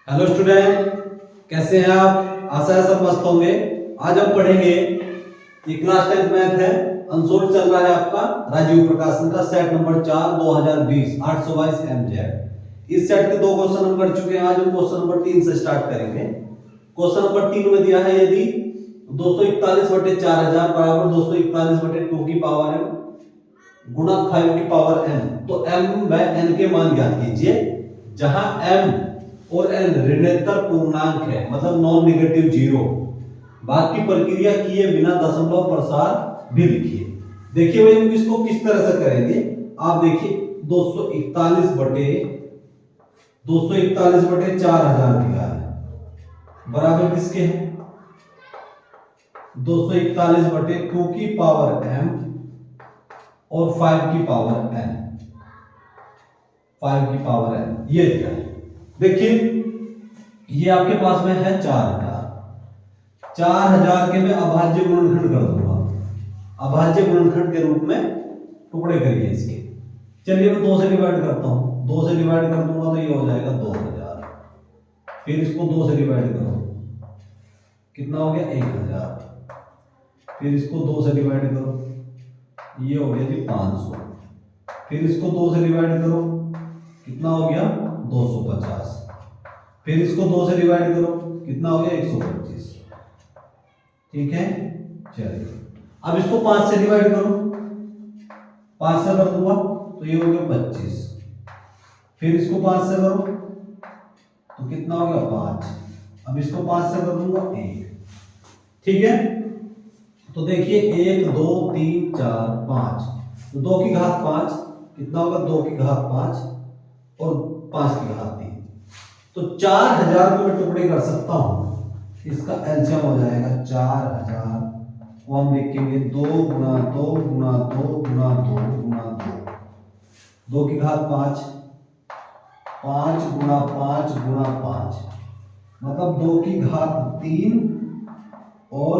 Hello student, कैसे हैं आप? आशा है सब मस्त होंगे। आज हम पढ़ेंगे, ये क्लास 10th मैथ है, अनसोल्ड चल रहा है आपका राजीव प्रकाशन का सेट नंबर 4 2020 822 MZ। इस सेट के दो क्वेश्चन हम कर चुके हैं। आज हम क्वेश्चन नंबर 3 से स्टार्ट करेंगे। क्वेश्चन नंबर 3 में दिया है, यदि 241/4000 बराबर 241/2 की पावर m गुणा 5 की पावर n, तो m व n के मान ज्ञात कीजिए। जहां m और n ऋणात्मक पूर्णांक है, मतलब नॉन नेगेटिव जीरो। बाकी प्रक्रिया किए बिना दशमलव प्रसार भी लिखिए। देखिए भाई, हम इसको किस तरह से करेंगे, आप देखिए 241/4000 दिया है, बराबर किसके है? 241/2 की पावर m और 5 की पावर n, 5 की पावर n ये दिया है। देखिए ये आपके पास में है 4000 के मैं अभाज्य गुणनखंड कर दूंगा। अभाज्य गुणनखंड के रूप में टुकड़े करिए इसके। चलिए मैं 2 से डिवाइड करता हूं। 2 से डिवाइड कर दूंगा तो ये हो जाएगा 2000। फिर इसको 2 से डिवाइड करो, कितना हो गया? 1000। फिर इसको 2 से डिवाइड करो, ये हो गया जी 500। फिर इसको 2 से डिवाइड करो, कितना हो गया? 250। फिर इसको 2 से डिवाइड करो, कितना हो गया? 125। ठीक है, चलिए अब इसको 5 से डिवाइड करो। 5 से कर दूंगा तो ये हो गया 25। फिर इसको 5 से करो तो कितना हो गया? 5। अब इसको 5 से कर दूंगा 1। ठीक है, तो देखिए 1 2 3 4 5, तो 2 की घात 5 कितना होगा? 2 की घात 5 और 5 की घात 3। तो 4000 को मैं टुकड़े कर सकता हूं। इसका एलसीएम हो जाएगा 4000 को हम लिखेंगे 2 गुणा 2 गुणा 2 गुणा 2 गुणा 2, 2 की घात 5, 5 गुणा 5 गुणा 5, मतलब 2 की घात 3 और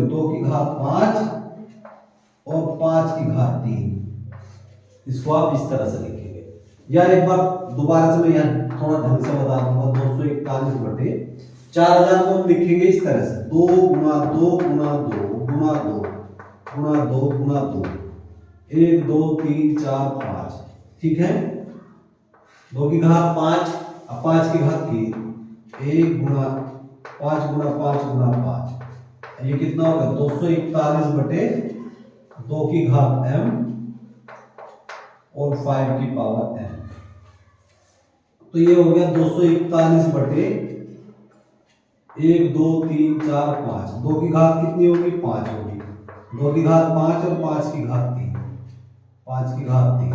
2 की घात 5 और 5 की घात 3। इसको आप इस तरह से लिखेंगे। यार एक बार दोबारा से मैं यहाँ थोड़ा ढंग से बता दूंगा। 241/4000 को हम लिखेंगे इस तरह से, 2 गुणा 2 गुणा 2 गुणा 2 गुणा 2 गुणा 2, 1 2 3 4 5। ठीक है, 2 की घात 5 और 5 की घात 3, 1 गुणा 5 गुणा 5 गुणा 5, ये कितना होगा? 241/2 की घात m और 5 की पावर n। तो ये हो गया 241/1 2 3 4 5। 2 की घात कितनी होगी? 5 होगी। 2 की घात 5 और 5 की घात 3, 5 की घात 3।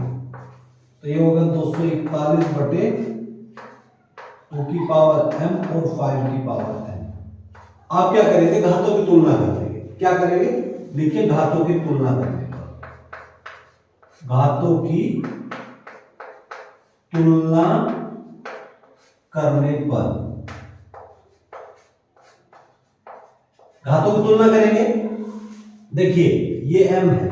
तो ये होगा 241/2 की पावर m और 5 की पावर n। आप क्या करेंगे? घातों की तुलना करेंगे। क्या करेंगे? देखिए घातों की तुलना करेंगे। घातों की तुलना करने पर, घातों की तुलना करेंगे। देखिए ये m है,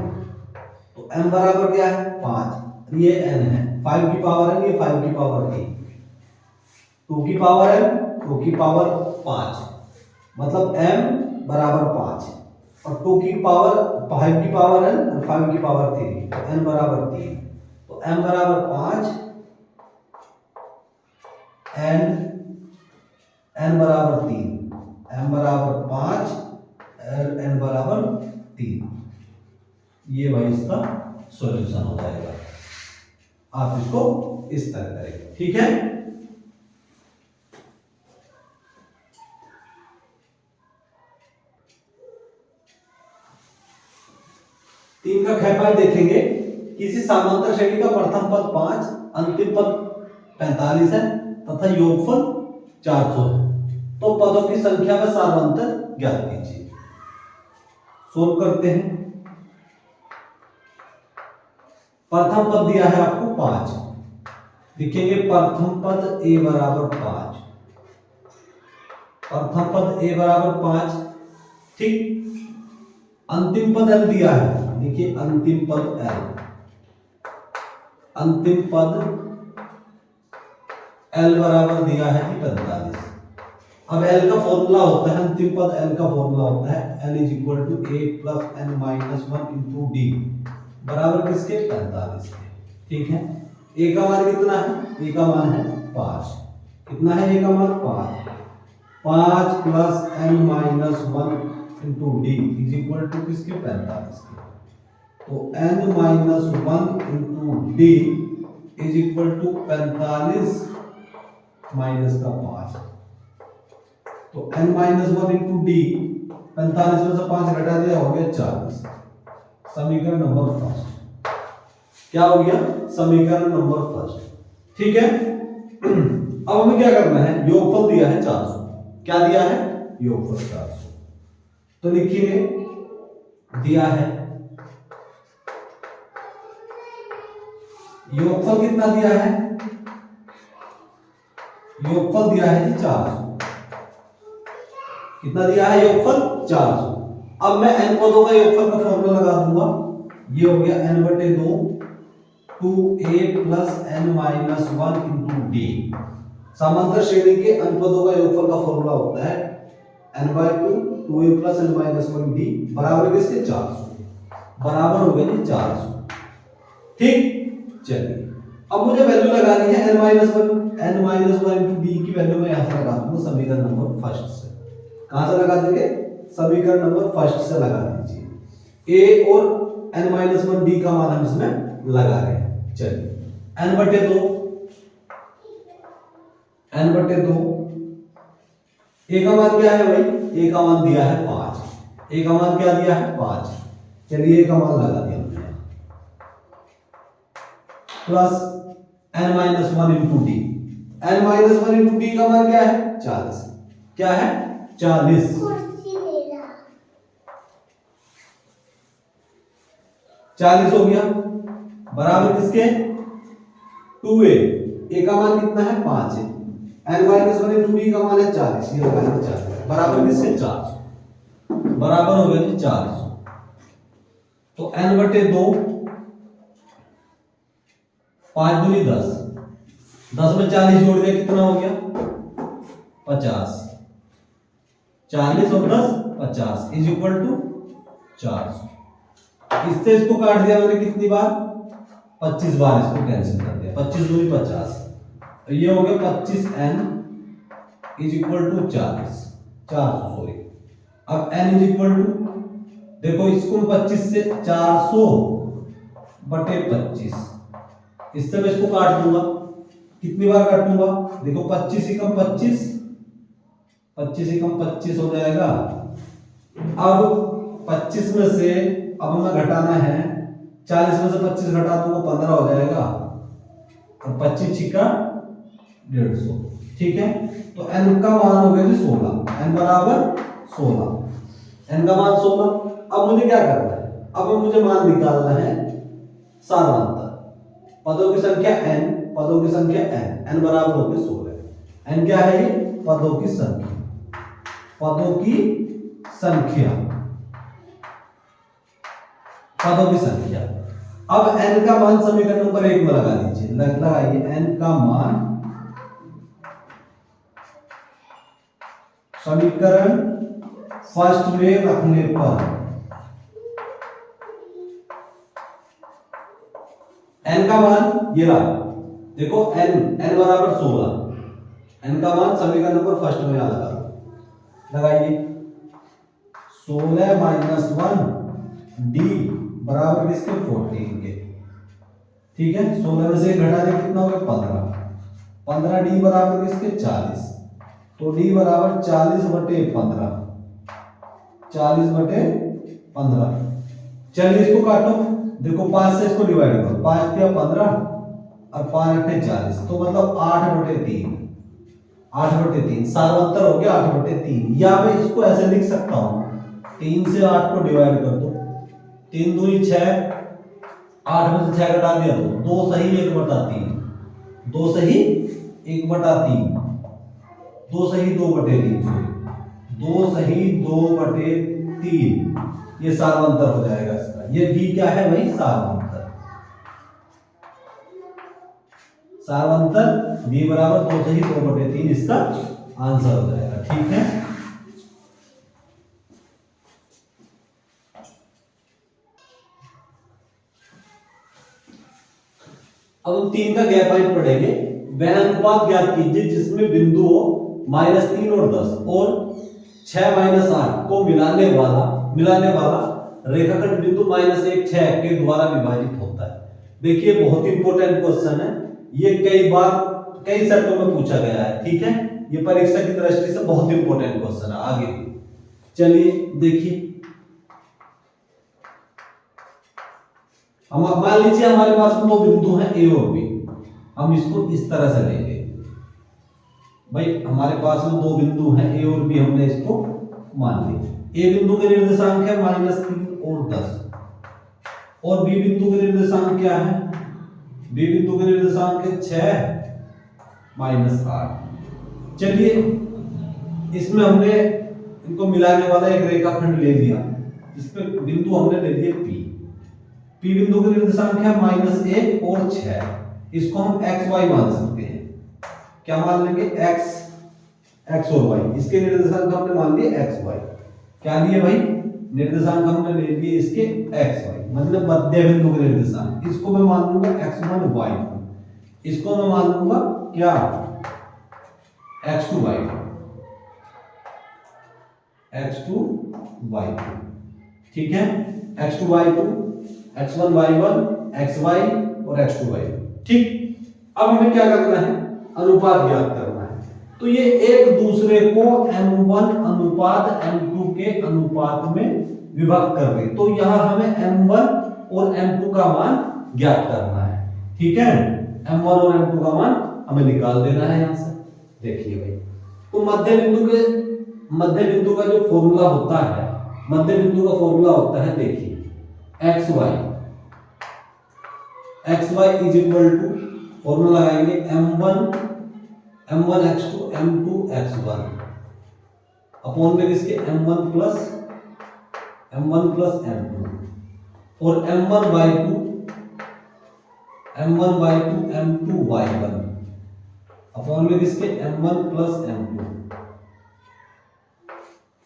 तो m बराबर क्या है? 5। ये n है, 5 की पावर n, ये 5 की पावर 3, 2 की पावर m 2 की पावर 5, मतलब m बराबर 5 और 2 की पावर 5 की पावर n और 5 की पावर 3, तो n बराबर 3। तो m बराबर 5 एंड n बराबर 3, m बराबर 5 और n बराबर 3। ये भाई इसका सॉल्यूशन हो जाएगा। आप इसको इस तरह करेंगे। ठीक है, तीन का खेपाई देखेंगे। किसी समांतर श्रेणी का प्रथम पद 5, अंतिम पद 45 है तथा योगफल 400 है, तो पदों की संख्या में सार्वंतर ज्ञात कीजिए। सोल्व करते हैं। प्रथम पद दिया है आपको 5, लिखेंगे प्रथम पद a बराबर 5, प्रथम पद a बराबर 5। ठीक, अंतिम पद l दिया है, देखिए अंतिम पद l, अंतिम पद एल बराबर दिया है जी 45। अब एल का फॉर्मूला होता है, अंतिम पद एल का फॉर्मूला होता है L is equal to A plus N minus one into D बराबर किसके 45 के। ठीक है, ए का मान कितना है, ए का मान है 5। कितना है ए का मान 5, 5 plus N minus one into D is equal to किसके 45 के। तो n minus one into D is equal to 45 minus का 5। तो n minus one into D 45 में से 5 घटा दिया हो गया 40। समीकरण नंबर फर्स्ट क्या हो गया, समीकरण नंबर फर्स्ट। ठीक है, अब हमें क्या करना है, योगफल दिया है 400। क्या दिया है, योगफल 400। तो लिखिए दिया है योगफल कितना दिया है, योगफल दिया है जी 400। कितना दिया है योगफल 400। अब मैं n पदों का योगफल का फॉर्मूला लगा दूंगा। ये हो गया n बटे 2 2a plus n minus one into D. समांतर श्रेणी के n पदों का योगफल का फॉर्मूला होता है n by 2 2a plus n minus one D बराबर किसके 400। बराबर हो गया जी 400। ठीक, चलिए अब मुझे वैल्यू लगानी है n minus one into D की वैल्यू मैं यहां से लगा दूंगा समीकरण नंबर फर्स्ट से। कहां से लगा देंगे, समीकरण नंबर फर्स्ट से लगा दीजिए। a और n माइनस वन डी का मान हम इसमें लगा रहे हैं। चलिए n बटे 2 a का मान क्या है भाई, a का मान दिया है 5। a का मान क्या दिया है 5। चलिए a का मान लगा दिया हमने plus n minus one into D. n minus one into D का मान क्या है 40। क्या है 40। 40 हो गया बराबर किसके 2a। a का मान कितना है 5 है, n minus one into D का मान है 40। ये लगा 40 बराबर किसके 400। बराबर हो गया जी 400। तो n बटे 2 5 दूनी 10, 10 में 40 जोड़ दिया कितना हो गया 50। 40 और 10 50 इज इक्वल टू 400। इससे इसको काट दिया मैंने कितनी बार 25 बार, इसको कैंसिल कर दिया 25 दूनी 50। तो ये हो गया 25n is equal to 400 sorry. अब n इज इक्वल टू देखो इसको 25 से 400 बटे 25, इससे मैं इसको काट दूंगा। कितनी बार काटूंगा देखो 25 एकम 25, 25 एकम 25 हो जाएगा। अब 25 में से अब हमें घटाना है 40 में से 25 घटा दूंगा 15 हो जाएगा और 25 छिक्का 150। ठीक है, तो n का मान हो गया 16। n बराबर 16, n का मान 16। अब मुझे क्या करना है, अब मुझे मान निकालना है सारांतर। पदों की संख्या n, पदों की संख्या n बराबर हो गया 16। n क्या है ये पदों की संख्या, पदों की संख्या, पदों की संख्या। अब n का मान समीकरण नंबर 1 में लगा दीजिए। लगाइए n का मान समीकरण फर्स्ट में रखने पर n का मान ये रहा। देखो n बराबर 16, n का मान समीकरण नंबर फर्स्ट में यहां लगाइए 16 माइनस 1 डी बराबर किसके 14 के। ठीक है, 16 में से घटा दे कितना हो गया 15 डी बराबर किसके 40। तो डी बराबर 40 बटे 15, 40 बटे 15। चलिए इसको काटो, देखो 5 से इसको डिवाइड करो, 5 दिया 15 और 5 अट्ठे 40, तो मतलब 8 बटे 3, 8 बटे 3 सार्वंतर हो गया 8 बटे 3। या मैं इसको ऐसे लिख सकता हूं 3 से 8 को डिवाइड कर दो, 3 दूनी 6, 8 में से 6 घटा दिया तो 2 सही 1 बटा 3, 2 सही 1 बटा 3, 2 सही 2 बटे 3, 2 सही 2 बटे 3। ये सार्वंतर हो जाएगा इसका। ये b क्या है भाई सार्वंतर, सारवंतर b बराबर 2 से ही 2/3 इसका आंसर हो जाएगा। ठीक है, अब हम 3 का गैप पॉइंट पढ़ेंगे। वह अनुपात ज्ञात कीजिए जिसमें बिंदुओं -3 और 10 और 6 -8 को मिलाने वाला रेखाखंड बिंदु -1 6 के द्वारा विभाजित होता है। देखिए बहुत इंपॉर्टेंट क्वेश्चन है ये, कई बार कई सेटों में पूछा गया है। ठीक है, ये परीक्षा की दृष्टि से बहुत इंपॉर्टेंट क्वेश्चन है। आगे चलिए देखिए, हम मान लीजिए हमारे पास दो बिंदु हैं ए और बी, हम इसको इस तरह से लेंगे। भाई हमारे पास में दो बिंदु हैं ए और बी, हमने इसको मान लिया। ए बिंदु के निर्देशांक है -3 और 10 और बी बिंदु के निर्देशांक क्या है? बी बिंदु के निर्देशांक है 6 -8। चलिए इसमें हमने इनको मिलाने वाला एक रेखाखंड ले लिया, इसमें बिंदु हमने ले लिए पी। पी बिंदु के निर्देशांक है -1 और 6, इसको हम x y मान सकते हैं। क्या मान लेंगे? x और y, इसके निर्देशांक हमने मान लिए x y। क्या लिए भाई? निर्देशांक हमने ले लिए इसके x y, मतलब मध्य बिंदु के निर्देशांक। इसको मैं मान लूंगा x1 y1, इसको मैं मान लूंगा क्या? x2 y2, x2 y2। ठीक है, x2 y2, x1 y1, xy और x2 y2। ठीक, अब हमें क्या करना है? अनुपात ज्ञात करना है। तो ये एक दूसरे को m1 अनुपात m2 के अनुपात में विभक्त कर रहे, तो यहां हमें m1 और m2 का मान ज्ञात करना है। ठीक है, m1 और m2 का मान हमें निकाल देना है यहां से। देखिए भाई, तो मध्य बिंदु का जो फॉर्मूला होता है, मध्य बिंदु का फॉर्मूला होता है, देखिए xy is equal to, formula लगाएंगे m1 x2 m2 x1 upon में किसके? m1 प्लस m2 और m1 by2 m2 y1 upon में किसके? m1 plus m2।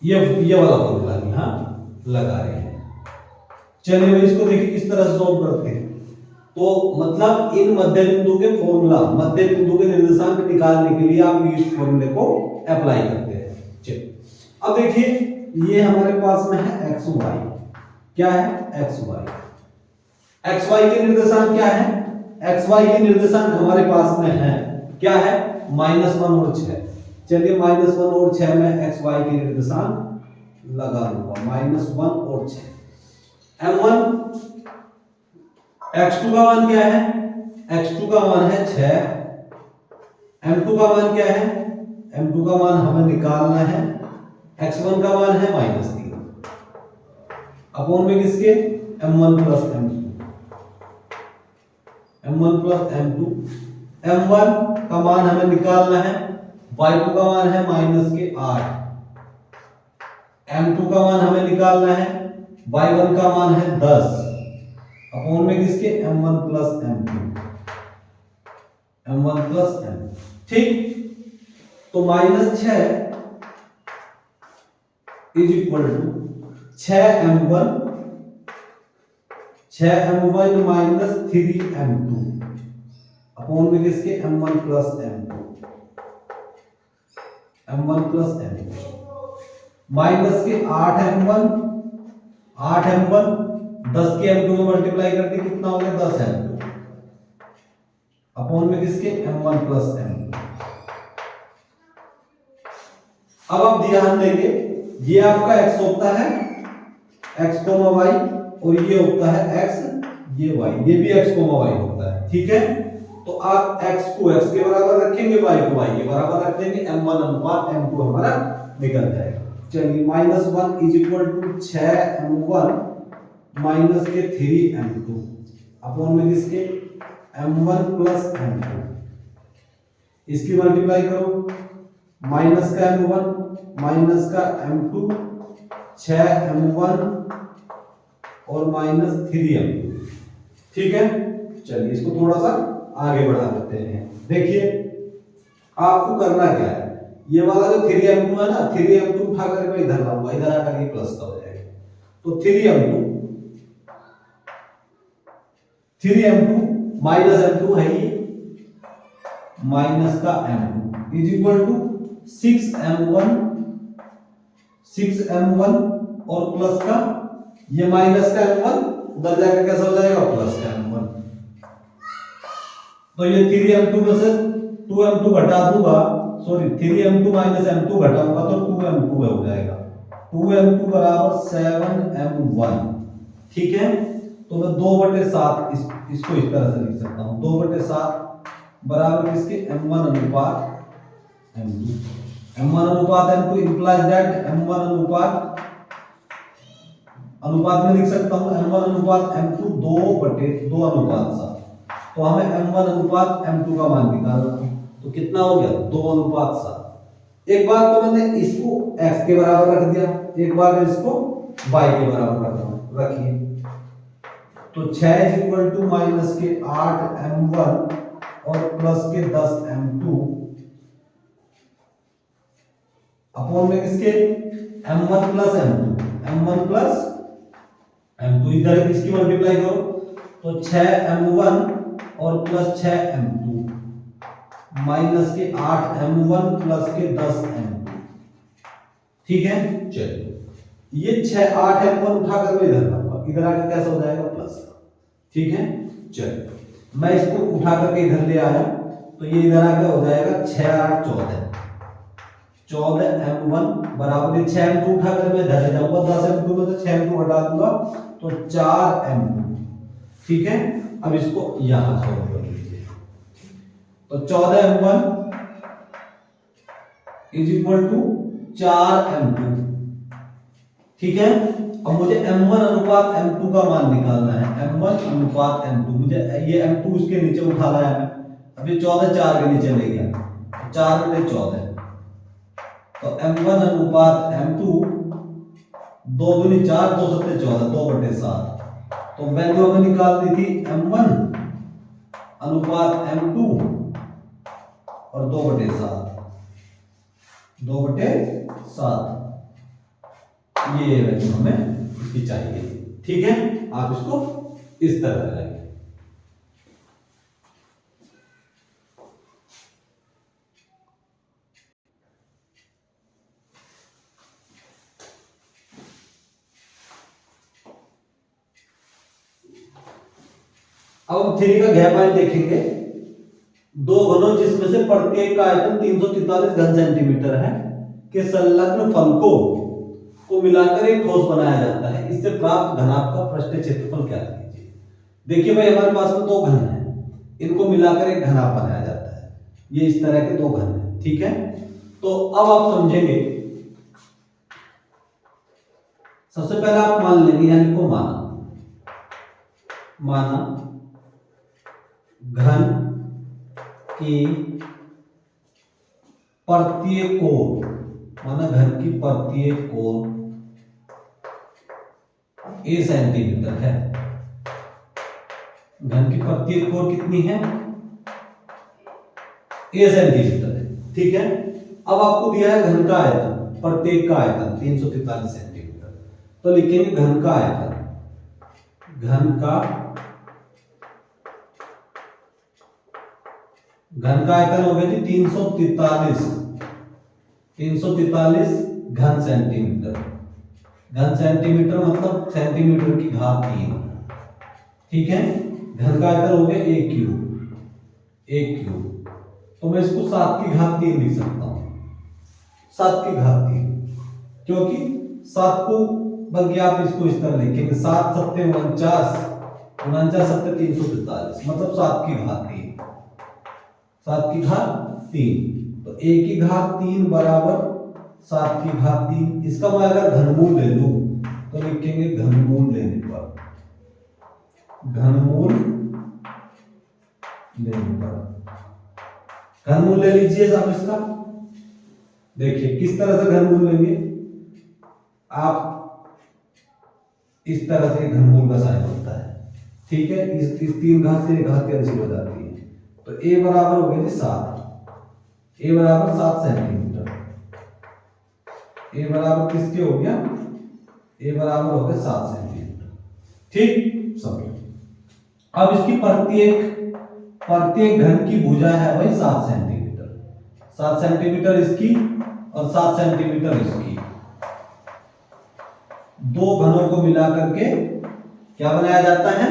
ये वाला फॉर्मूला भी हाँ लगा रहे हैं। चलिए भाई इसको देखिए किस तरह से सॉल्व करते हैं। तो मतलब इन मध्य बिंदु के फॉर्मूला, मध्य बिंदु के निर्देशांक निकालने के लिए आप इस फॉर्मूले को अप्लाई करते हैं। चलिए अब देखिए ये हमारे पास में है एक्स वाई। क्या है? X Y. एक्स वाई के निर्देशांक क्या है? एक्स वाई के निर्देशांक हमारे पास में है क्या है? -1 और 6। चलिए -1 और 6 में एक्स वाई के निर्देशांक लगा लूंगा, -1 और 6। m1 x2 का मान क्या है? x2 का मान है 6। m2 का मान क्या है? m2 का मान हमें निकालना है, x1 का मान है -3 अपॉन में किसके? m1 plus m2। m1 का मान हमें निकालना है, y2 का मान है -8। m2 का मान हमें निकालना है, y1 का मान है 10 अपॉन में किसके? m1 plus m2। ठीक, तो -6 is equal to 6m1 minus 3m2 upon में किसके? m1 प्लस m2 माइनस के 8m1 10 के m2 को मल्टीप्लाई करके कितना हो गया? 10m2 अपॉन में किसके? m1 plus m2। अब आप ध्यान देंगे ये आपका x होता है x, y और ये होता है x, ये y, ये भी x, y होता है। ठीक है, तो आप x को x के बराबर रखेंगे, y को y के बराबर रख देंगे, m1 अनुपात m2 हमारा निकल जाएगा। चलिए -1 is equal to 6m1 minus के 3m2 अपॉन में किसके? m1 plus m2। इसकी मल्टीप्लाई करो, माइनस का m1 माइनस का m2, 6m1 और -3m2। ठीक है, चलिए इसको थोड़ा सा आगे बढ़ा देते हैं। देखिए आपको करना क्या है, ये वाला जो 3m2 है ना, 3m2 उठा कर मैं इधर लाऊंगा, इधर आकर ये प्लस का हो जाएगा। तो 3m2 माइनस m2 है ये, माइनस का m2 is equal to 6m1 और प्लस का ये माइनस का m1 उधर जाकर कैसा हो जाएगा प्लस का m1। तो ये 3m2 में से 2m2 घटा दूंगा, सॉरी 3m2 माइनस m2 घटाऊंगा तो 2m2 हो जाएगा। 2m2 बराबर 7m1। ठीक है, तो मैं 2/7 इसको इस तरह से लिख सकता हूं, 2/7 बराबर किसके m1 अनुपात m2। m1 अनुपात m2 इंप्लाइज दैट m1 अनुपात में लिख सकता हूं m1 अनुपात m2 2/2 अनुपात 7। तो हमें m1 अनुपात m2 का मान निकालना है, तो कितना हो गया 2/7। एक बार तो मैंने इसको x के बराबर रख दिया, एक बार मैं इसको y के बराबर रख रहा हूं, रखिए। तो 6 इक्वल टू माइनस के 8m1 और प्लस के 10m2 अपॉन में किसके m1 प्लस m2 इधर इसकी मल्टीप्लाई करो तो 6m1 और प्लस 6m2 माइनस के 8m1 प्लस के 10m2। ठीक है, चलिए ये 8m1 उठाकर मैं इधर लाऊंगा, इधर आकर कैसा हो जाएगा प्लस का। ठीक है, चलिए मैं इसको उठा करके इधर ले आया तो ये इधर आकर हो जाएगा 6 8 14m1 बराबर 6m2 उठाकर मैं इधर ले जाऊंगा, 10m2 में से 6m2 हटा दूंगा तो 4m2। ठीक है, अब इसको यहां सॉल्व कर लीजिए। तो 14m1 is equal to 4m2। ठीक है, अब मुझे m1 अनुपात m2 का मान निकालना है, m1 अनुपात m2। मुझे ये m2 इसके नीचे उठा लाया मैं, अब ये 14 4 के नीचे ले गया, 4/14। तो m1 अनुपात m2 2 दूनी 4 2 सत्ते 14 2/7। तो वैल्यू हमें निकालनी थी m1 अनुपात m2 और 2/7 ये वैल्यू हमें इसकी चाहिए। ठीक है, आप इसको इस तरह लगाएंगे। अब हम 3 का गैप आयन देखेंगे। दो घनों जिसमें से प्रत्येक का आयतन 343 घन सेंटीमीटर है के संलग्न फलकों को मिलाकर एक ठोस बनाया जाता है, इससे प्राप्त घनाभ का पृष्ठीय क्षेत्रफल क्या लीजिए। देखिए भाई हमारे पास में 2 घन हैं, इनको मिलाकर एक घनाभ बनाया जाता है, ये इस तरह के 2 घन हैं। ठीक है, तो अब आप समझेंगे, सबसे पहले आप मान लेंगे, यानी को माना घन की प्रत्येक कोण, माना घन की प्रत्येक कोण a सेंटीमीटर है। घन की प्रत्येक कोण कितनी है a सेंटीमीटर है। ठीक है, अब आपको दिया है घन का आयतन, प्रत्येक का आयतन 343 सेंटीमीटर। तो लिखेंगे घन का आयतन, घन का आयतन हो गया जी 343 घन सेंटीमीटर। घन सेंटीमीटर मतलब सेंटीमीटर की घात 3। ठीक है, घन का आयतन हो गया 1 क्यूब। तो मैं इसको 7 की घात 3 लिख सकता हूं, 7 की घात 3, क्योंकि 7 को, बल्कि आप इसको इस तरह लिखेंगे 7 सत्ते 49 सत्ते 343 मतलब 7 की घात 3। 7 की घात 3, तो 1 की घात 3 बराबर 7 की घात 3। इसका मैं अगर घनमूल ले लूं तो लिखेंगे घनमूल लेने पर, घनमूल ले लीजिए आप इसका। देखिए किस तरह से घनमूल लेंगे आप, इस तरह से घनमूल का साइन होता है। ठीक है, इस 3 घात से 1 घात कैंसिल हो जाती है, तो तो ए बराबर हो गया जी 7, ए बराबर 7 सेंटीमीटर। ए बराबर किसके हो गया, ए बराबर हो गया 7 सेंटीमीटर। ठीक समझो। अब इसकी प्रत्येक घन की भुजा है भाई 7 सेंटीमीटर, 7 सेंटीमीटर इसकी और 7 सेंटीमीटर इसकी। दो घनों को मिला करके क्या बनाया जाता है,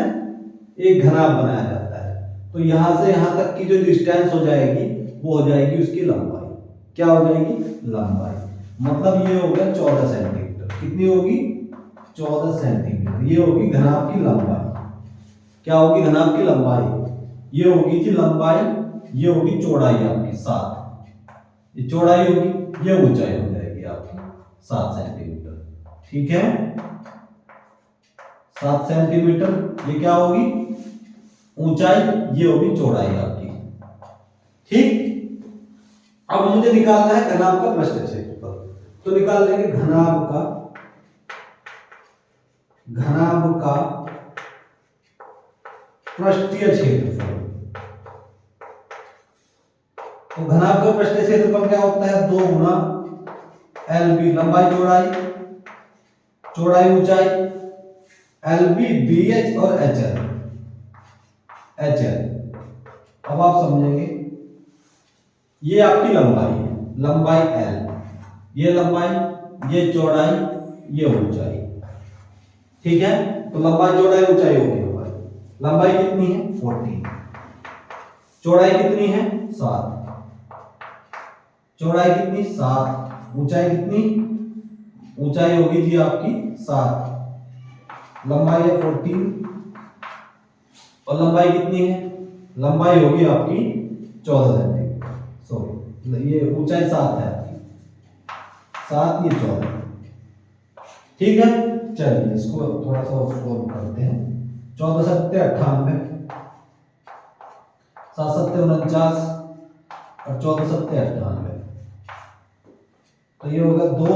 एक घनाभ बनाया जाता है। तो यहां से यहां तक की जो डिस्टेंस हो जाएगी वो हो जाएगी उसकी लंबाई। क्या हो जाएगी, लंबाई। मतलब ये हो गया 14 सेंटीमीटर। कितनी होगी, 14 सेंटीमीटर। ये होगी घनाभ की लंबाई। क्या होगी, घनाभ की लंबाई। ये होगी जी लंबाई, ये होगी चौड़ाई आपकी 7, ये चौड़ाई होगी, ये ऊंचाई हो जाएगी आपकी 7 सेंटीमीटर। ठीक है, 7 सेंटीमीटर ये क्या होगी, ऊंचाई, ये होगी चौड़ाई आपकी। ठीक। अब मुझे निकालना है घनाभ का पृष्ठ क्षेत्रफल। तो निकाल लेंगे घनाभ का पृष्ठीय क्षेत्रफल। तो घनाभ का पृष्ठीय क्षेत्रफल क्या होता है, 2 गुना LB लंबाई चौड़ाई ऊंचाई, LB BH और HL। अब आप समझेंगे, ये आपकी लंबाई है, लंबाई L, ये लंबाई, ये चौड़ाई, ये ऊंचाई। ठीक है, तो लंबाई चौड़ाई ऊंचाई होगी हमारी। लंबाई कितनी है 14, चौड़ाई कितनी है 7, चौड़ाई कितनी 7, ऊंचाई कितनी, ऊंचाई होगी जी आपकी 7, लंबाई है 14 और लंबाई कितनी है, लंबाई होगी आपकी 14 सेंटीमीटर। सॉरी, ये ऊंचाई 7 है आपकी, 7, ये 14। ठीक है, चलिए इसको थोड़ा सा सॉल्व करते हैं। 14 सत्ते 98, 7 सत्ते 49 और 14 सत्ते 98। तो ये होगा 2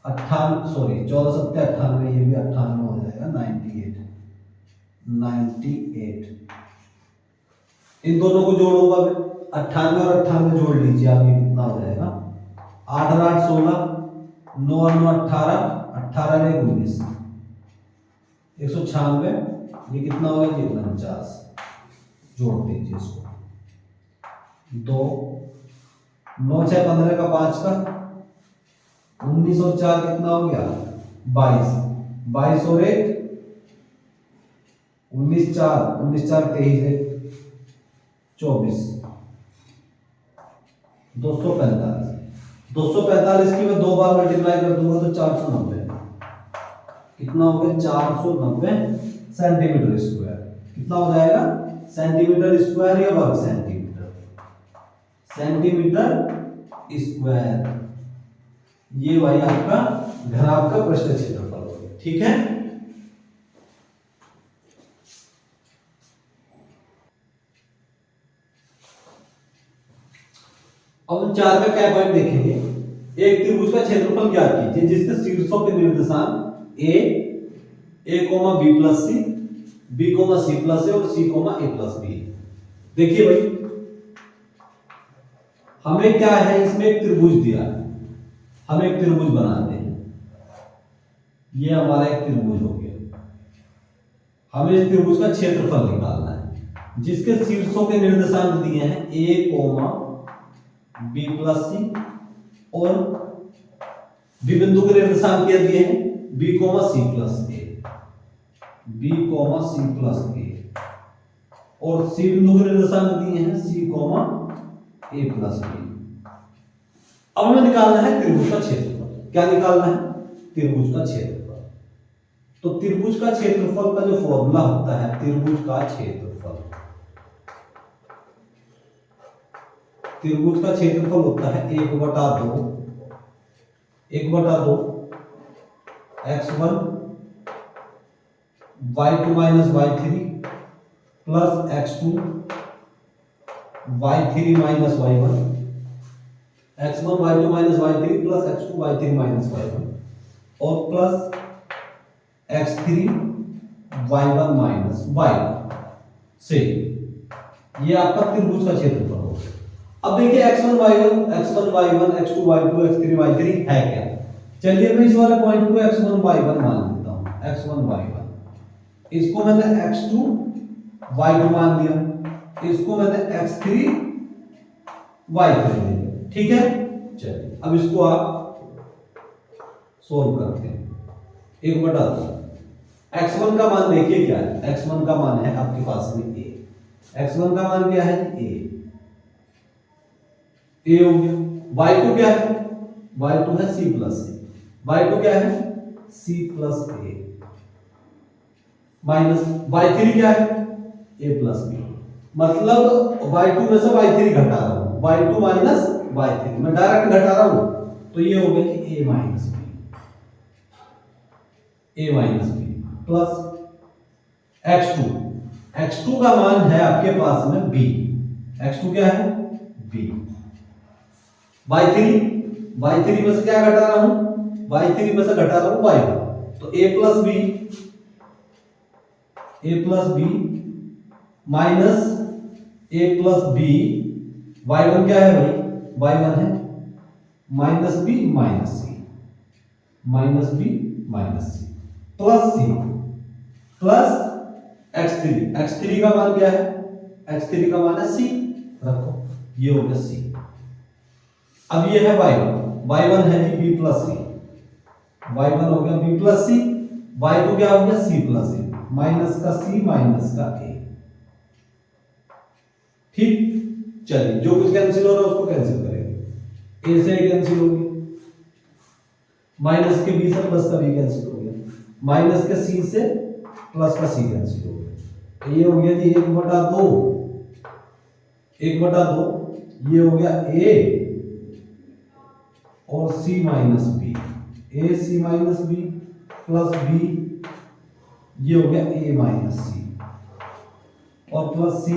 98, सॉरी 14 सत्ते 98, ये भी 98 हो जाएगा 98। इन दोनों को जोड़ूंगा मैं, 98 और 98 जोड़ लीजिए आप, ये कितना हो जाएगा 8 और 8 16, 9 और 9 18, 18 ने 19, 196। ये कितना होगा जी 49। जोड़ दीजिए इसको, 2 9 6 15 का 5 का 19 और 4 कितना हो गया 22, 22 और 1 19 4 19 4 23 24, 245 की मैं 2 बार मल्टीप्लाई कर दूंगा तो 490। कितना हो गया 490 सेंटीमीटर स्क्वायर। कितना हो जाएगा, सेंटीमीटर स्क्वायर या वर्ग सेंटीमीटर, सेंटीमीटर स्क्वायर। ये भाई आपका घनाभ का पृष्ठ क्षेत्रफल हो गया। ठीक है, अब हम 4 में क्या पॉइंट देखेंगे। एक त्रिभुज का क्षेत्रफल ज्ञात कीजिए जिसके शीर्षों के निर्देशांक a b plus c, b c plus a और c a प्लस b। देखिए भाई, हमें क्या है, इसमें एक त्रिभुज दिया है, हम एक त्रिभुज बनाते हैं। ये हमारा एक त्रिभुज हो गया। हमें इस त्रिभुज का क्षेत्रफल निकालना है जिसके शीर्षों के निर्देशांक दिए हैं a b प्लस सी और बी बिंदु के निर्देशांक क्या दिए हैं b c plus a, b c plus a और c बिंदु के निर्देशांक दिए हैं c a प्लस b। अब हमें निकालना है त्रिभुज का क्षेत्रफल। क्या निकालना है, त्रिभुज का क्षेत्रफल। तो त्रिभुज का क्षेत्रफल का जो फॉर्मूला होता है, त्रिभुज का क्षेत्रफल, त्रिभुज का क्षेत्रफल होता है 1/2 x1 y2 minus y3 plus x2 y3 minus y1, x1 y2 minus y3 plus x2 y3 minus y1 और plus x3 y1 minus y1 से ये आपका त्रिभुज का क्षेत्रफल हो गया। अब देखिए x1 y1 x1 y1 x2 y2 x3 y3 है क्या। चलिए मैं इस वाले पॉइंट को x1 y1 मान लेता हूं, x1 y1, इसको मैंने x2 y2 मान लिया, इसको मैंने x3 y3 ले लिया, ठीक है। चलिए अब इसको आप सोल्व करते हैं। 1/2 x1 का मान देखिए क्या है, x1 का मान है आपके पास में a, x1 का मान क्या है a हो गया। y2 क्या है, y2 है c प्लस a, y2 क्या है c plus a, minus y3 क्या है a प्लस b, मतलब y2 में से y3 घटा रहा हूं, y2 माइनस y3 मैं डायरेक्ट घटा रहा हूं, तो ये हो गया कि a minus b plus x2, x2 का मान है आपके पास में b, x2 क्या है b, y3 में से क्या घटा रहा हूं, y3 में से घटा रहा हूं y1, तो a plus b minus a plus b, y1 क्या है भाई, y1 है minus b minus c, minus b minus c plus c plus x3 का मान क्या है, x3 का मान है c, रखो ये हो गया c। अब ये है y1 है जी b प्लस c, y1 हो गया b प्लस c, y2 क्या हो गया c प्लस a, माइनस का c माइनस का a, ठीक। चलिए जो कुछ कैंसिल हो रहा है उसको कैंसिल करेंगे, a से a कैंसिल हो गया, माइनस के b से प्लस का b कैंसिल हो गया, माइनस के c से प्लस का c कैंसिल हो गया, ये हो गया जी 1/2, ये हो गया a और c minus b, a c minus b plus b, ये हो गया a माइनस c और plus c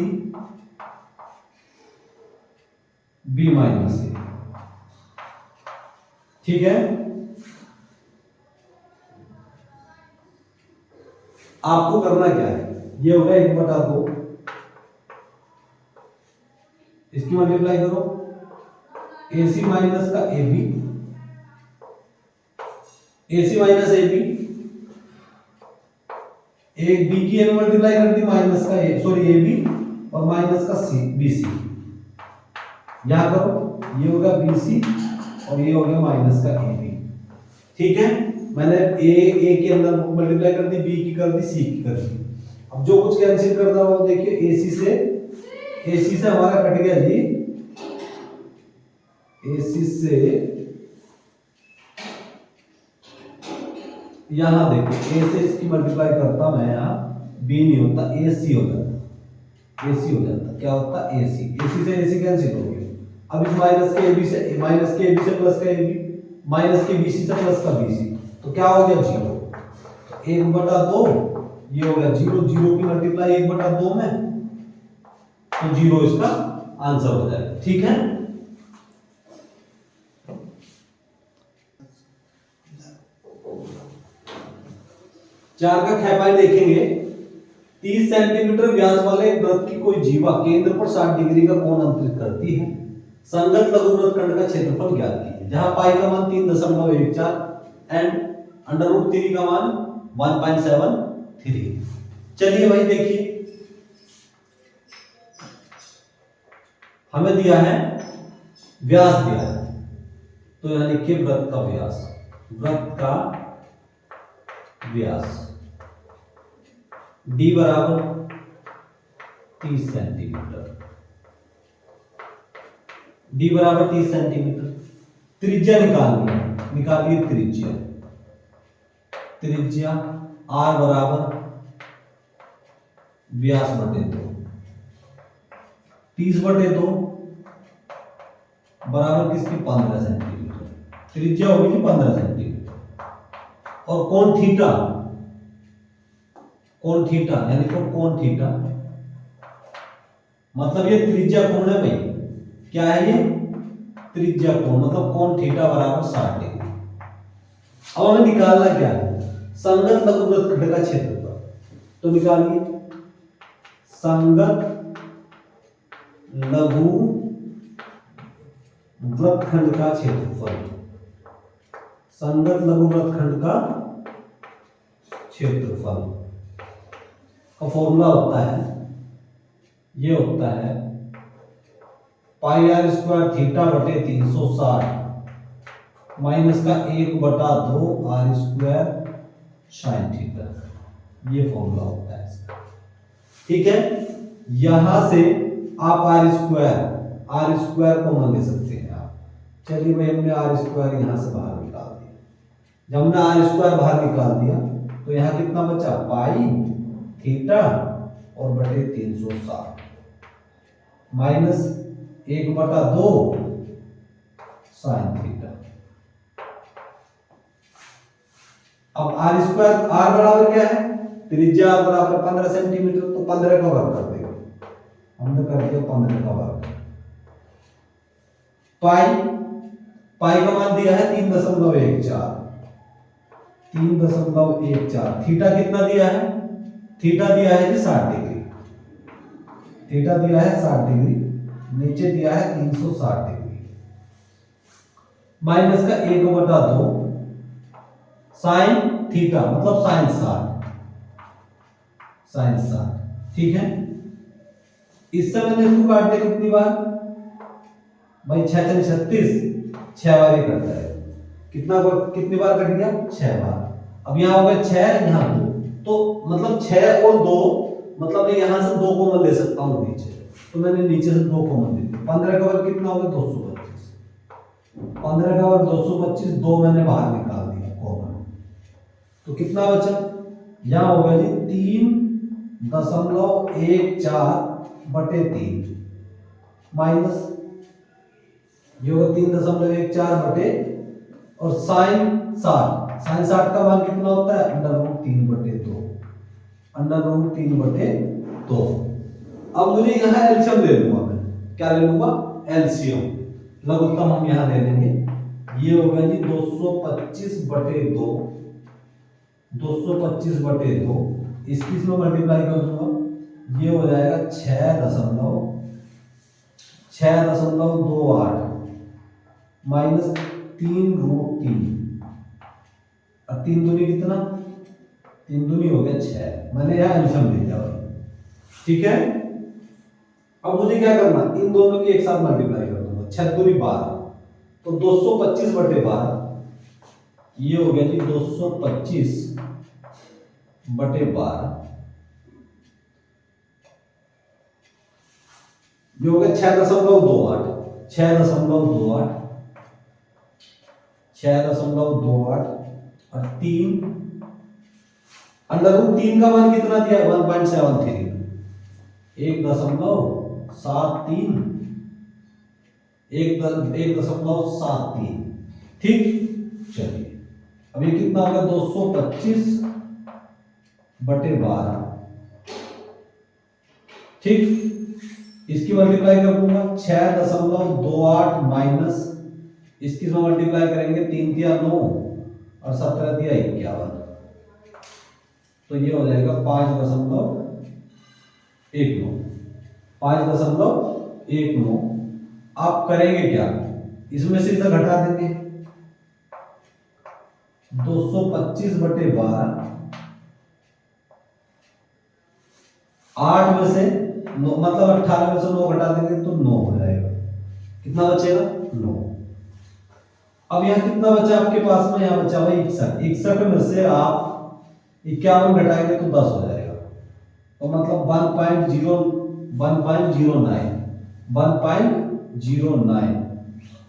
b minus a, ठीक है। आपको करना क्या है, ये हो गया 1/2, इसकी मल्टीप्लाई करो, AC माइनस का AB, AC माइनस AB, एक B की मल्टीप्लाई कर दी माइनस का AB और माइनस का BC, यहां करो ये होगा BC और ये हो गया माइनस का AB, ठीक है। मैंने A के अंदर मल्टीप्लाई कर दी, B की कर दी, C की कर दी। अब जो कुछ कैंसिल करना हो देखिए, AC से हमारा कट गया जी, AC से यहां देखिए A से इसकी मल्टीप्लाई करता मैं, यहां B नहीं होता, AC हो जाता, क्या होता AC से AC कैंसिल हो गया। अब इस माइनस के AB से प्लस का AB, माइनस के BC से प्लस का BC, तो क्या हो गया 0, 1/2, ये हो गया 0 की मल्टीप्लाई 1/2 में, तो 0 इसका आंसर हो जाएगा, ठीक है। चार का खेपाई देखेंगे, 30 सेंटीमीटर व्यास वाले वृत्त की कोई जीवा केंद्र पर 60 डिग्री का कोण अंतरित करती है, संगत लघुवृत्त खंड का क्षेत्रफल ज्ञात कीजिए, जहां पाई का मान 3.14 एंड √3 का मान 1.73। चलिए भाई देखिए, हमें दिया है व्यास दिया है, तो यहां लिखिए वृत्त का व्यास D बराबर 30 सेंटीमीटर, D बराबर 30 सेंटीमीटर। त्रिज्या निकालिए त्रिज्या R बराबर व्यास बटे 2, 30/2 बराबर किसकी 15 सेंटीमीटर, त्रिज्या होगी जी 15 सेंटीमीटर, और कोण थीटा यानी कि कोण थीटा, मतलब ये त्रिज्या कोण है भाई, क्या है ये त्रिज्या कोण, मतलब कोण थीटा बराबर 60 डिग्री। अब हमें निकालना क्या है, संगत लघुवृत्त खंड का क्षेत्रफल, तो निकालिए संगत लघु वृत्तखंड का क्षेत्रफल, संगत लघु वृत्तखंड का क्षेत्रफल का फॉर्मूला होता है, ये होता है पाई आर स्क्वायर थीटा बटे 360 माइनस का 1/2 आर स्क्वायर साइन थीटा, ये फॉर्मूला होता है इसका। ठीक है, यहां से आप आर स्क्वायर कॉमन ले सकते हैं आप। चलिए भाई, हमने आर स्क्वायर यहां से बाहर निकाल दिया। जब हमने आर स्क्वायर बाहर निकाल दिया तो यहां कितना बचा, पाई थीटा और बटे 360 माइनस 1/2 साइन थीटा। अब आर स्क्वायर, आर बराबर क्या है, त्रिज्या आर बराबर 15 सेंटीमीटर, तो 15 का वर्ग कर देगा, हमने कर दिया 15 का वर्ग। पाई का मान दिया है 3.14, 3.14। थीटा कितना दिया है, थीटा दिया है जी 60 डिग्री, थीटा दिया है 60 डिग्री, नीचे दिया है 360 डिग्री, माइनस का 1/2 साइन थीटा मतलब साइन 60। ठीक है, इससे मैंने इसको काट दिया कितनी बार भाई, 6 × 36, 6 बार ही करता है। कितनी बार कट गया, 6 बार। अब यहाँ हो गया 6, यहाँ 2, तो मतलब 6 और 2, मतलब मैं यहाँ से 2 कॉमन ले सकता हूँ नीचे, तो मैंने नीचे से 2 कॉमन ले लिया। 15 का वर्ग कितना हो गया, 225। 15 का वर्ग 225, 2 मैंने बाहर निकाल दिया कॉमन, तो कितना बचा, यहाँ हो गया जी 3.14/3 माइनस ये होगा 3.14 बटे, और साइन 60 का मान कितना होता है, √3/2, √3/2। अब मुझे यहाँ एलसीएम ले लूंगा, मैं क्या ले लूंगा, एलसीएम, लघुत्तम हम यहाँ ले लेंगे। ये हो गया जी 225/2, 225/2, इसकी इसमें मल्टीप्लाई कर दूंगा, ये हो जाएगा 6.28 माइनस 3√3, और 3 दूनी कितना, 3 दूनी हो गया 6, मैंने यहाँ एलसीएम ले लिया। ठीक है, अब मुझे क्या करना, इन दोनों की एक साथ मल्टीप्लाई कर दूंगा, 6 दूनी 12, तो 225/12, ये हो गया जी 225/12, ये हो गया 6.28, 6.28 और 3 √3 का मान कितना दिया है, 1.73, 1.73, 1.73। ठीक, चलिए अब ये कितना हो गया, 225/12। ठीक, इसकी मल्टीप्लाई कर दूंगा, 6.28 माइनस इसकी मल्टीप्लाई करेंगे, 3 दिया 9 और 17 दिया 51, तो ये हो जाएगा 5.19। आप करेंगे क्या, इसमें से इसे घटा देंगे, 225/12, 8 में से 9, मतलब 18 में से 9 घटा देंगे तो 9 हो जाएगा, कितना बचेगा, 9। अब यहाँ कितना बचा आपके पास में, यहाँ बचा भाई 61 में से आप 51 घटाएंगे तो 10 हो जाएगा, तो मतलब 1.09।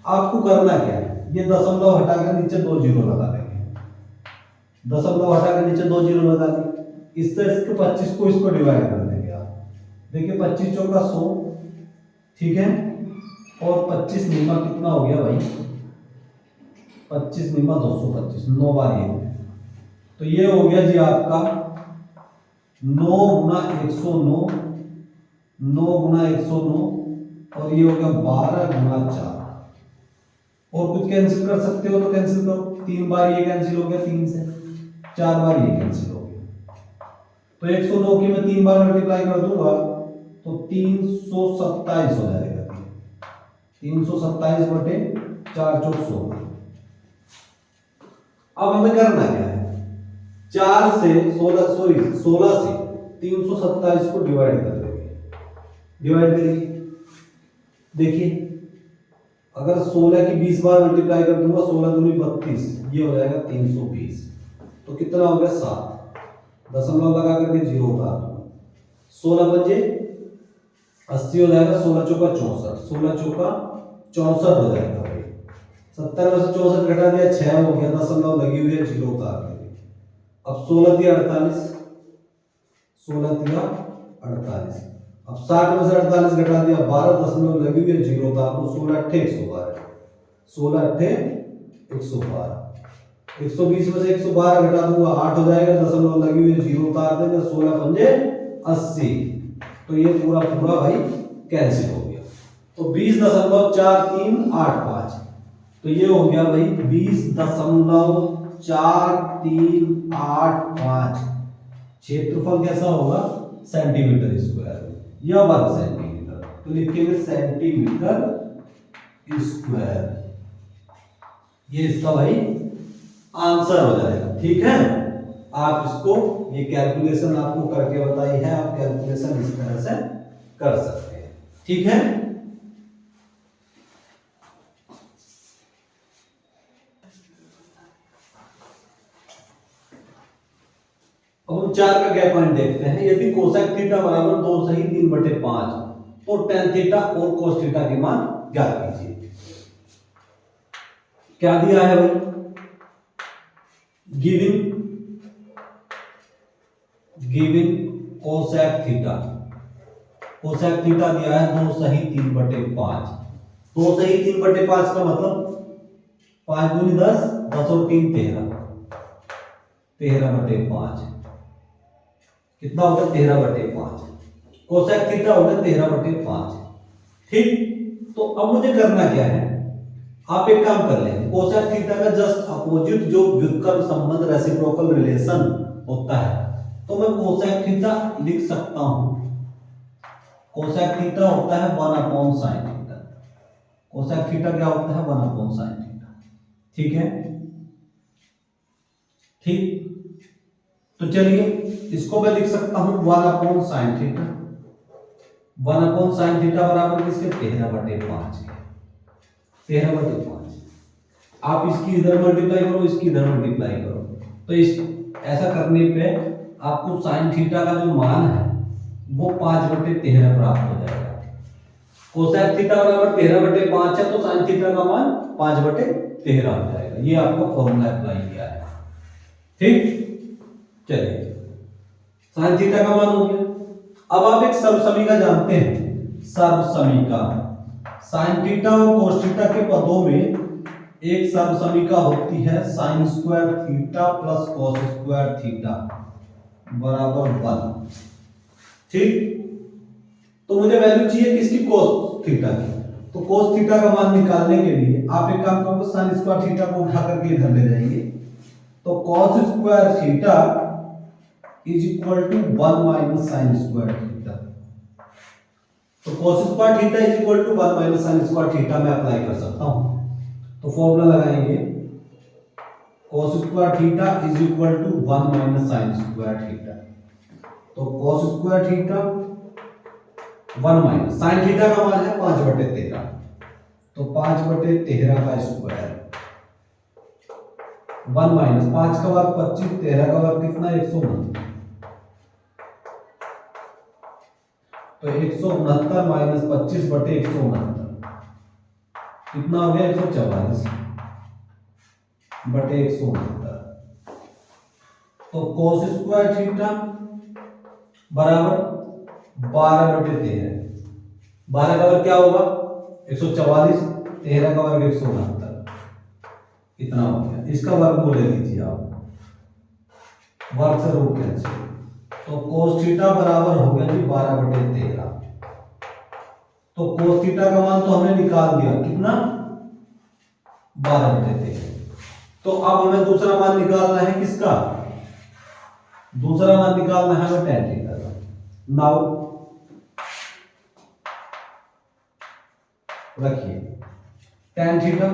आपको करना क्या है, ये दशमलव हटा कर नीचे 2 जीरो लगा देंगे, दशमलव हटा कर नीचे 2 जीरो लगा देंगे, इससे इसके 25 को इसको डिवाइड कर देंगे आप, देखिए 25 चौका 100, ठीक है, और 25 निमा कितना हो गया भाई, 25 निमा 225, 9 बार ये, तो ये हो गया जी आपका 9 × 109, 9 × 109, और ये हो गया 12 × 4, और कुछ कैंसिल कर सकते हो तो कैंसिल करो, 3 बार ये कैंसिल हो गया, 3 से 4 बार ये कैंसिल हो गया, तो 109 की मैं 3 बार मल्टीप्लाई कर दूंगा तो 327 हो जाएगा। 327 बटे 4 चौक 16। अब हमें करना क्या है, 4 से 16 से 327 को डिवाइड कर देंगे। डिवाइड करिए, देखिए अगर 16 की 20 बार मल्टीप्लाई कर दूंगा, 16 दूनी 32, ये हो जाएगा 320। तो कितना हो गया 7, दशमलव लगा करके 0 उतार दूंगा। 16 बचे 80 हो जाएगा, 16 चौका 64, 16 चौका 64 हो जाएगा भाई। 70 में से 64 घटा दिया, 6 हो गया, दशमलव लगी हुई है, 0 उतार देंगे। अब 16 दिया 48, 16 दिया 48। अब 60 में से 48 घटा दिया, 12, दशमलव लगी हुई है, 0 उतार दो। 16 अट्ठे 112, 16 अट्ठे 112। 120 में से 112 घटा दूंगा, 8 हो जाएगा, दशमलव लगी हुई है, 0 उतार देंगे। 16 पंजे 80। तो ये पूरा पूरा भाई कैंसिल हो गया। तो 20.4385, तो ये हो गया भाई 20.4385। क्षेत्रफल कैसा होगा, सेंटीमीटर स्क्वायर या वर्ग सेंटीमीटर, तो लिखेंगे सेंटीमीटर स्क्वायर। ये इसका भाई आंसर हो जाएगा। ठीक है, आप इसको, ये कैलकुलेशन आपको करके बताई है, आप कैलकुलेशन इस तरह से कर सकते हैं। ठीक है, अब हम 4 का क्या पॉइंट देखते हैं। यदि कोसेक थीटा बराबर 2 सही 3/5, तो टेन थीटा और कोस थीटा के मान ज्ञात कीजिए। क्या दिया है भाई, giving cosec theta, cosec theta दिया है 2 सही 3/5। 2 सही 3/5 का मतलब 5 दूनी 10, 10 और 3 13, 13/5 कितना होगा 13/5। कोसेक थीटा होगा 13/5। ठीक, तो अब मुझे करना क्या है, आप एक काम कर लेंगे, कोसेक थीटा का जस्ट अपोजिट जो व्युत्क्रम संबंध रेसिप्रोकल रिलेशन होता है, तो मैं कोसेक थीटा लिख सकता हूं। कोसेक थीटा होता है 1/sin थीटा। कोसेक थीटा क्या होता है, 1/sin थीटा। ठीक है, ठीक, तो चलिए इसको मैं लिख सकता हूं 1/sin थीटा। 1/sin थीटा बराबर किसके, 13/5 के। 13/5 आप इसकी इधर मल्टीप्लाई करो, इसकी इधर मल्टीप्लाई करो, तो इस ऐसा करने पे आपको sin थीटा का जो मान है वो 5/13 प्राप्त हो जाएगा। कोसेक थीटा बराबर 13/5 है, तो sin थीटा का मान 5/13 हो जाएगा। ये आपका फॉर्मूला अप्लाई किया है। ठीक, चलिए sin थीटा का मान हो गया। अब आप एक सर्वसमीका जानते हैं, सर्वसमीका। sin थीटा और cos थीटा के पदों में एक सर्वसमीका होती है sin square theta plus cos square theta बराबर 1। ठीक, तो मुझे वैल्यू चाहिए किसकी, cos थीटा की। तो cos थीटा का मान निकालने के लिए आप एक काम करोगे, sin स्क्वायर थीटा को उठा करके इधर ले जाएंगे, तो cos square theta is equal to 1 minus sin square theta. तो cos square theta is equal to 1 minus sin square theta में अप्लाई कर सकता हूं। तो फॉर्मूला लगाएंगे, cos square theta is equal to 1 minus sin square theta. तो cos square theta 1 minus sin theta का मान है 5/13, तो 5/13 का स्क्वायर 1 माइनस 5 का वर्ग 25, 13 का वर्ग कितना 169, तो 169 माइनस 25/169 कितना हो गया 144/169। तो cos स्क्वायर थीटा बराबर 12/13, 12 का वर्ग क्या होगा 144, 13 का वर्ग 169, इतना हो गया। इसका वर्गमूल ले लीजिए आप, वर्ग से रूट कैंसिल, तो cos थीटा बराबर हो गया जी 12/13। तो cos थीटा का मान तो हमने निकाल दिया, कितना 12/13। तो अब हमें दूसरा मान निकालना है, किसका, दूसरा मान निकालना है हमें tan थीटा का। नाउ रखिए tan थीटा।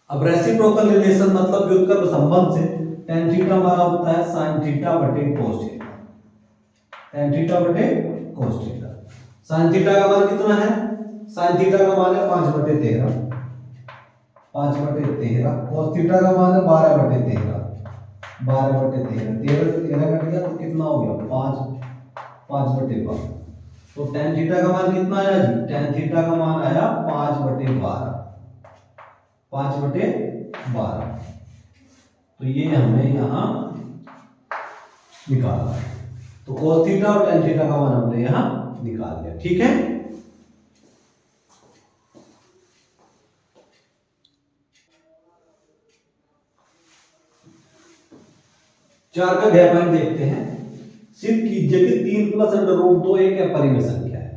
अब रेसिप्रोकल रिलेशन मतलब व्युत्क्रम संबंध से tan थीटा हमारा होता है sin थीटा बटे cos थीटा, tan थीटा बटे cos थीटा। sin थीटा का मान कितना है? sin थीटा का मान है 5/13, 5/13। cos थीटा का मान है 12/13, 12/13। 13 से 13 कट गया तो कितना हो गया? 5/12। तो tan थीटा का मान कितना आया जी? tan थीटा का मान आया 5/12, 5/12। तो ये हमें यहां निकालना है। तो cos थीटा और tan थीटा का मान हमने यहां निकाल लिया। ठीक है, चार का गैप पॉइंट देखते हैं। सिद्ध कीजिए कि 3 + √2 एक अपरिमेय संख्या है।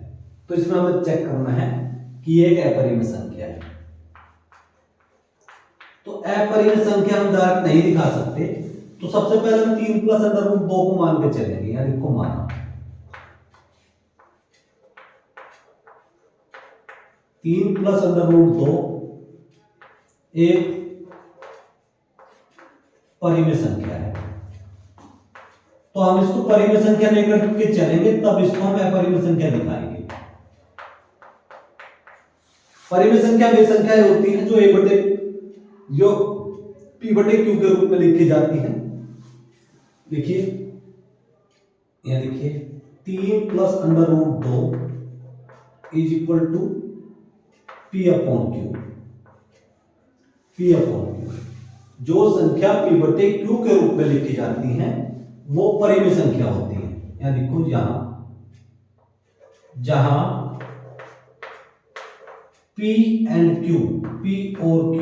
तो इसमें हमें चेक करना है कि ये एक अपरिमेय संख्या है। तो अपरिमेय संख्या हम डायरेक्ट नहीं दिखा सकते, तो सबसे पहले हम 3 + √2 को मान के चलेंगे, यानी को माना 3 + √2 एक परिमेय संख्या है। तो हम इसको परिमेय संख्या लेकर के चलेंगे, तब इसको हम अपरिमेय संख्या दिखाएंगे। परिमेय संख्या वे संख्याएं होती हैं जो p/q के रूप में लिखी जाती है। देखिए यहां लिखिए 3 + √2 = p/q, p/q। जो संख्या p/q के रूप में लिखी जाती है वो परिमेय संख्या होती है। यहां देखो जहां p एंड q, p और q,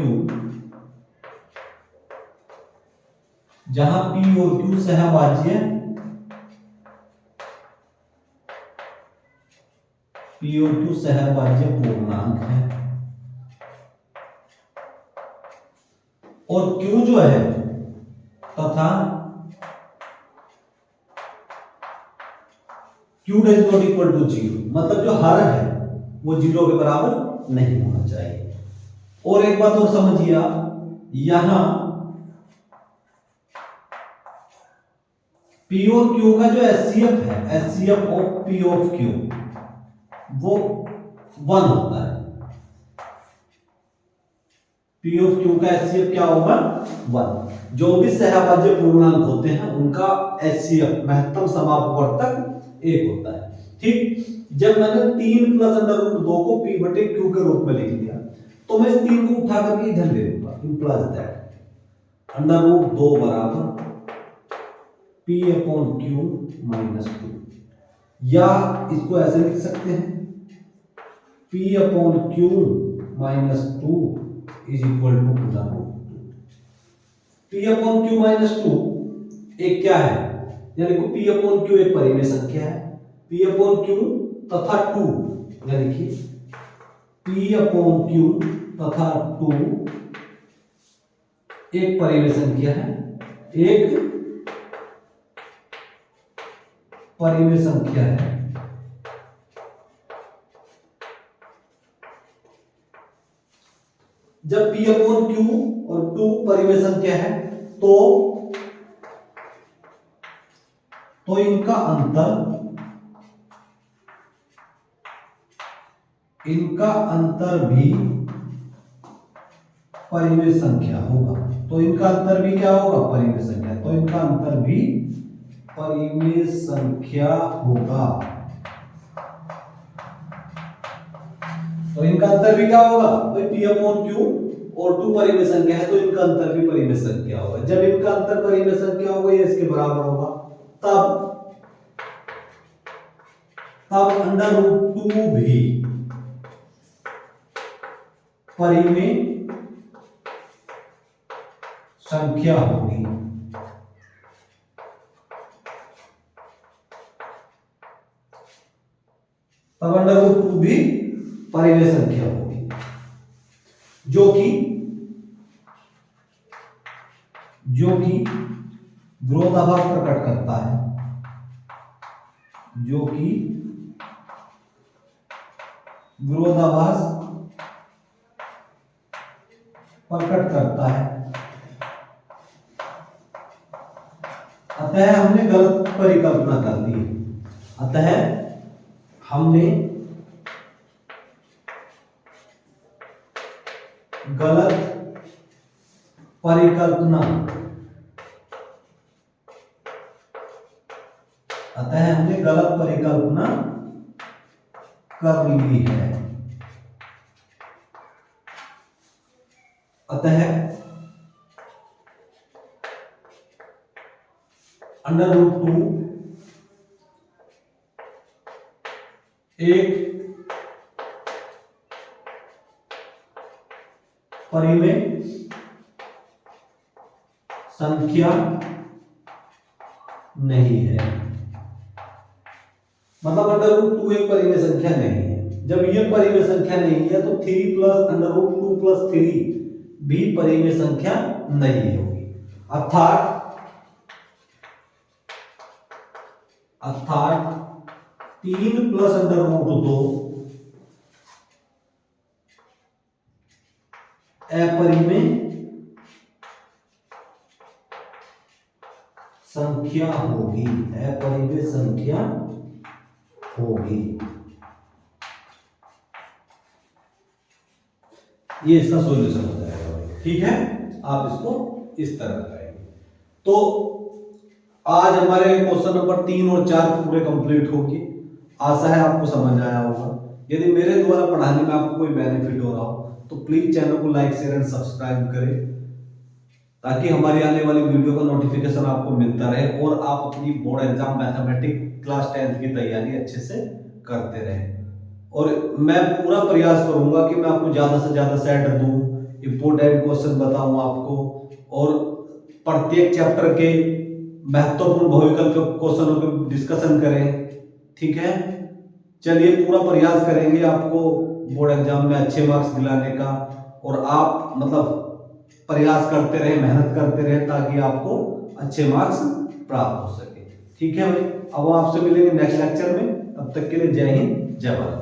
जहां p और q सहभाज्य, p और q सहभाज्य पूर्णांक है, और q जो है तथा q does not equal to 0, मतलब जो हर है वो 0 के बराबर नहीं होना चाहिए। और एक बात और समझिए आप, यहां p और q का जो HCF है, HCF of p of q, वो 1 होता है। p ऑफ q का HCF क्या होगा? 1। जो भी सहभाज्य पूर्णांक होते हैं उनका HCF महत्तम समापवर्तक 1 होता है। ठीक, जब मैंने 3 + √2 को p/q के रूप में लिख दिया, तो मैं इस 3 को उठा करके इधर ले लूंगा, इंप्लाइज दैट √2 बराबर p/q - 2, या इसको ऐसे लिख सकते हैं p/q - 2 = p/q - 2 एक क्या है? यानी कि p/q एक परिमेय संख्या है, p/q तथा 2, यानी कि p/q तथा 2 एक परिमेय संख्या है, एक परिमेय संख्या है। जब p/q और 2 परिमेय संख्या है तो इनका अंतर भी परिमेय संख्या होगा। तो इनका अंतर भी क्या होगा? परिमेय संख्या। तो इनका अंतर भी परिमेय संख्या होगा। तो इनका अंतर भी क्या होगा? भाई p/q और 2 परिमेय संख्या है तो इनका अंतर भी परिमेय संख्या होगा। जब इनका अंतर परिमेय संख्या होगा, ये इसके बराबर होगा, तब √2 भी परिमेय संख्या होगी। तब √2 भी परिमेय संख्या होगी, जो कि विरोधाभास प्रकट करता है, जो कि विरोधाभास प्रकट करता है। अतः हमने गलत परिकल्पना कर दी। अतः हमने गलत परिकल्पना कर ली है। अतः √2 एक परिमेय संख्या नहीं है। मतलब √2 एक परिमेय संख्या नहीं है। जब ये परिमेय संख्या नहीं है तो 3 + √2 + 3 भी परिमेय संख्या नहीं होगी। अर्थात 3 + √2 अपरिमेय संख्या होगी। अपरिमेय संख्या होगी। ये इसका सॉल्यूशन हो जाएगा। ठीक है, आप इसको इस तरह लगाएंगे। तो आज हमारे क्वेश्चन नंबर 3 और 4 पूरे कंप्लीट होगी। आशा है आपको समझ आया होगा। यदि मेरे द्वारा पढ़ाने में आपको कोई बेनिफिट हो रहा हो तो प्लीज चैनल को लाइक, शेयर एंड सब्सक्राइब करें, ताकि हमारी आने वाली वीडियो का नोटिफिकेशन आपको मिलता रहे और आप अपनी board exam mathematics class 10th की तैयारी अच्छे से करते रहें। और मैं पूरा प्रयास करूंगा कि मैं आपको ज्यादा से ज्यादा सेट दूं, इंपोर्टेंट क्वेश्चन बताऊं आपको, और प्रत्येक चैप्टर के महत्वपूर्ण बहुविकल्प क्वेश्चनों पे डिस्कशन करें। ठीक है, चलिए पूरा प्रयास करेंगे आपको बोर्ड एग्जाम में अच्छे मार्क्स दिलाने का। और आप मतलब प्रयास करते रहे, मेहनत करते रहे, ताकि आपको अच्छे मार्क्स प्राप्त हो सके। ठीक है भाई, अब आपसे मिलेंगे नेक्स्ट लेक्चर में। तब तक के लिए जय हिंद, जय भारत।